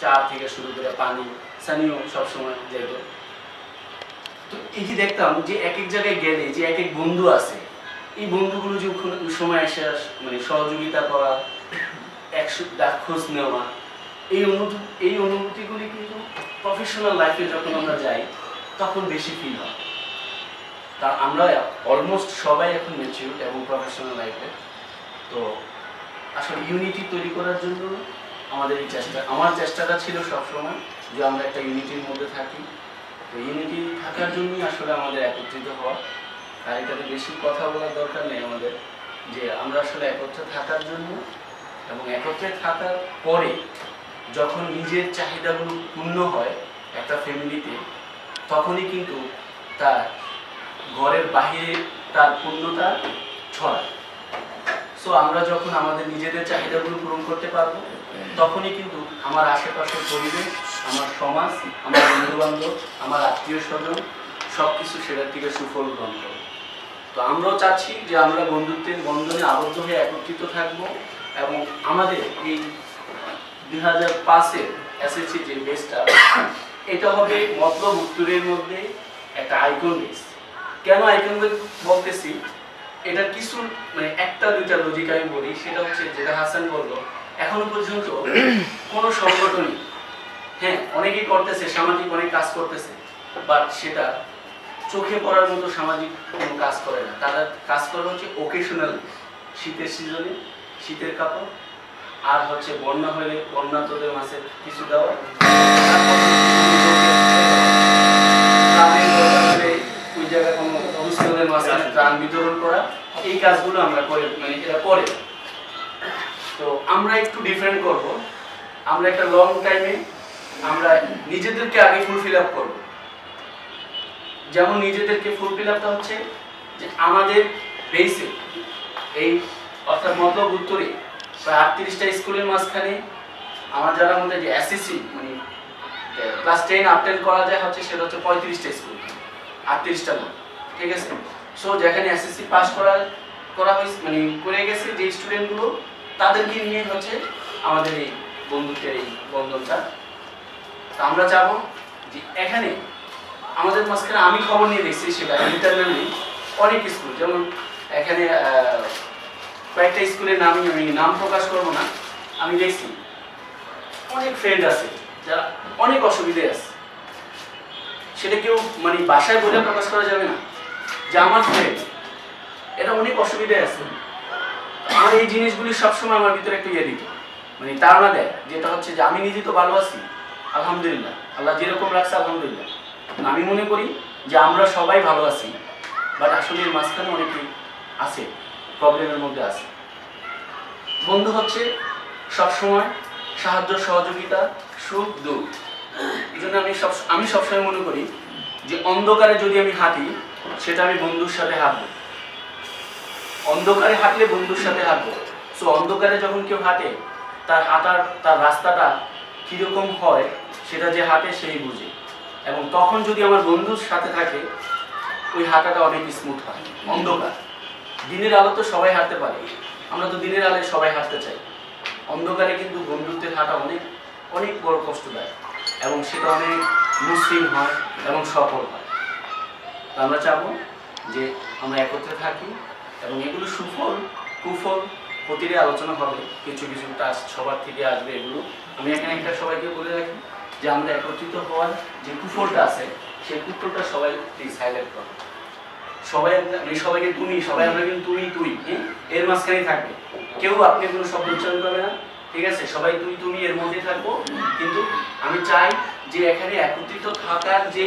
চা থেকে শুরু করে পানি, সানিও সবসময় যেত। তো এই যে দেখতাম যে এক এক জায়গায় গেলে যে এক এক বন্ধু আছে, এই বন্ধুগুলো যে সময় এসে মানে সহযোগিতা করা, ডাক খোঁজ নেওয়া, এই অনুভূতিগুলি কিন্তু প্রফেশনাল লাইফে যখন আমরা যাই তখন বেশি ফিল হয়। কারণ আমরা অলমোস্ট সবাই এখন ম্যাচিউরড এবং প্রফেশনাল লাইফে। তো আসলে ইউনিটি তৈরি করার জন্য আমাদের এই আমার চেষ্টাটা ছিল সবসময় যে আমরা একটা ইউনিটির মধ্যে থাকি। তো ইউনিটি থাকার জন্যই আসলে আমাদের একত্রিত হওয়া। আর এটাতে বেশি কথা বলার দরকার নেই আমাদের, যে আমরা আসলে একত্রে থাকার জন্য এবং একত্রে থাকার পরে যখন নিজের চাহিদাগুলো পূর্ণ হয় একটা ফ্যামিলিতে, তখনই কিন্তু তার ঘরের বাহিরে তার পূর্ণতা ছড়ায়। সো আমরা যখন আমাদের নিজেদের চাহিদাগুলো পূরণ করতে পারবো, তখনই কিন্তু আমার আশেপাশের পরিবেশ, আমার সমাজ, আমার বন্ধুবান্ধব, আমার আত্মীয় স্বজন সব কিছু সেটার থেকে সুফল গ্রহণ করবে। তো আমরাও চাচ্ছি যে আমরা বন্ধুত্বের বন্ধনে আবদ্ধ হয়ে একত্রিত থাকবো এবং আমাদের এই 2005-এর এসএসসি যে বেসটা, এটা হবে মতলব উত্তরের মধ্যে একটা আইকন বেস। কেন আইকন বেস বলতেছি, এটার কিছু মানে একটা দুইটা লজিক আমি বলি। সেটা হচ্ছে যেটা হাসান বললো, এখনো পর্যন্ত কোনো সংগঠনই, হ্যাঁ অনেকেই করতেছে, সামাজিক অনেক কাজ করতেছে, বাট সেটা চোখে পড়ার মতো সামাজিক কোনো কাজ করে না। তারা কাজ করে হচ্ছে ওকেশনাল, শীতের সিজনে শীতের কাপড়, আর হচ্ছে বন্যা হলে বন্যাতদের মাঝে কিছু দেওয়া, ওই জায়গায় কোনো দুস্থদের মাঝখানে ত্রাণ বিতরণ করা, এই কাজগুলো আমরা করে, মানে এরা করে। তো আমরা একটু ডিফারেন্ট করব। আমরা একটা লং টাইমে আমরা নিজেদেরকে আগে ফুলফিল আপ করবো। যেমন নিজেদেরকে ফুলফিল আপটা হচ্ছে যে আমাদের বেসে এই অর্থাৎ মতলব উত্তরে প্রায় 38টা স্কুলের মাঝখানে আমার যারা মধ্যে যে এসএসসি মানে ক্লাস 10 আপ 10 করা যায় হচ্ছে, সেটা হচ্ছে 35টা স্কুল, 38টা না, ঠিক আছে। সো যেখানে এসএসসি পাস করা হয়েছে মানে করে গেছে যে স্টুডেন্টগুলো, তাদেরকে নিয়ে হচ্ছে আমাদের এই বন্ধুত্বের এই বন্ধনটা। তা আমরা চাবো যে এখানে আমাদের মাঝখানে আমি খবর নিয়ে দেখছি, সেটা ইন্টারনালি অনেক স্কুল, যেমন এখানে কয়েকটা স্কুলের নামই আমি নাম প্রকাশ করব না, আমি দেখছি অনেক ফ্রেন্ড আছে যারা অনেক অসুবিধে আছে। সেটা কেউ মানে বাসায় বলে প্রকাশ করা যাবে না যে আমার ফ্রেন্ড এটা অনেক অসুবিধায় আছে। আমার এই জিনিসগুলি সবসময় আমার ভিতরে একটা ইয়ে দিত, মানে ধারণা দেয়, যেটা হচ্ছে যে আমি নিজে তো ভালো আছি আলহামদুলিল্লাহ, আল্লাহ যেরকম রাখছে আলহামদুলিল্লাহ। আমি মনে করি যে আমরা সবাই ভালো আছি, বাট আসলে এর মাঝখানে অনেকেই আছে, প্রবলেমের মধ্যে আছে। বন্ধু হচ্ছে সবসময় সাহায্য সহযোগিতা, সুখ দুঃখ। এই জন্য আমি সবসময় মনে করি যে অন্ধকারে যদি আমি হাঁটি, সেটা আমি বন্ধুর সাথে হাঁটবো। অন্ধকারে হাঁটলে বন্ধুর সাথে হাঁটবো। সো অন্ধকারে যখন কেউ হাঁটে, তার রাস্তাটা কীরকম হয় সেটা যে হাঁটে সেই বুঝে। এবং তখন যদি আমার বন্ধুর সাথে থাকে, ওই হাঁটাটা অনেক স্মুথ হয়। অন্ধকার, দিনের আলো তো সবাই হাঁটতে পারে, আমরা তো দিনের আলোয় সবাই হাঁটতে চাই। অন্ধকারে কিন্তু বন্ধুত্বের হাঁটা অনেক অনেক বড় কষ্টদায়ক এবং সেটা অনেক মসৃণ হয় এবং সফল হয়। তো আমরা চাবো যে আমরা একত্রে থাকি এবং এগুলো সুফল কুফল প্রতিটি আলোচনা হবে, কিছু কিছু টাস্ক সবার থেকে আসবে। এগুলো আমি এখানে একটা সবাইকে বলে রাখি যে আমরা একত্রিত হওয়ার যে কুফলটা আছে, সেই কুফলটা সবাই প্লিজ হাইলাইট করো। সবাই আমি সবাইকে তুমি, সবাই আমরা কিন্তু তুমি তুই, এর মাঝখানেই থাকবে, কেউ আপনি কোনো শব্দ উচ্চারণ করবে না, ঠিক আছে? সবাই তুই তুমি এর মধ্যে থাকবো। কিন্তু আমি চাই যে এখানে একত্রিত থাকার যে